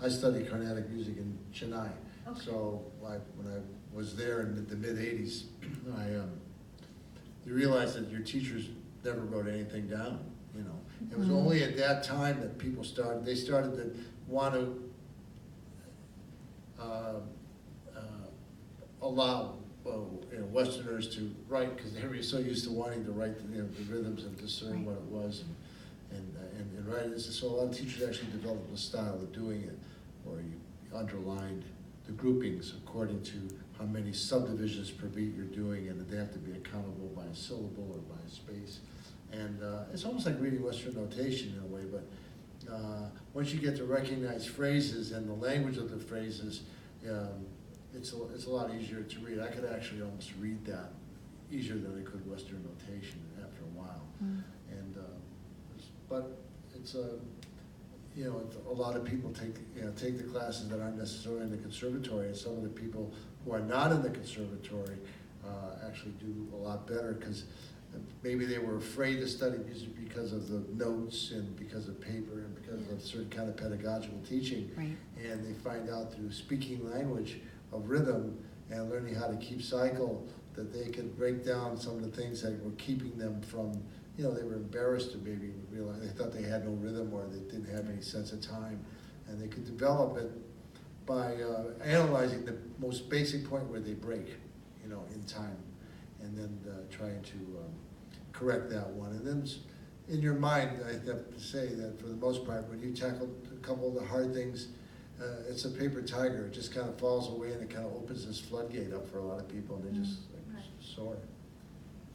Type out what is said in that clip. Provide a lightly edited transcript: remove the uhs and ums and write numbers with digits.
I studied Carnatic music in Chennai. Okay. So when I was there in the mid-'80s, you realize that your teachers never wrote anything down, you know. It was only at that time that people started to want to allow Westerners to write, because they were so used to wanting to write the rhythms and discern what it was and write it. So a lot of teachers actually developed a style of doing it, where you underlined the groupings according to how many subdivisions per beat you're doing, and that they have to be accountable by a syllable or by a space. And it's almost like reading Western notation in a way, but once you get to recognize phrases and the language of the phrases, it's a lot easier to read. I could actually almost read that easier than I could Western notation after a while. But it's a lot of people take the classes that aren't necessarily in the conservatory, and some of the people who are not in the conservatory actually do a lot better, because maybe they were afraid to study music because of the notes and because of paper and because of certain kind of pedagogical teaching. Right. And they find out through speaking language of rhythm and learning how to keep cycle that they could break down some of the things that were keeping them from, they were embarrassed to maybe realize they thought they had no rhythm or they didn't have any sense of time. And they could develop it by analyzing the most basic point where they break, in time, and then trying to correct that one. And then in your mind, I have to say that for the most part, when you tackle a couple of the hard things, it's a paper tiger. It just kind of falls away, and it kind of opens this floodgate up for a lot of people, and they just soar.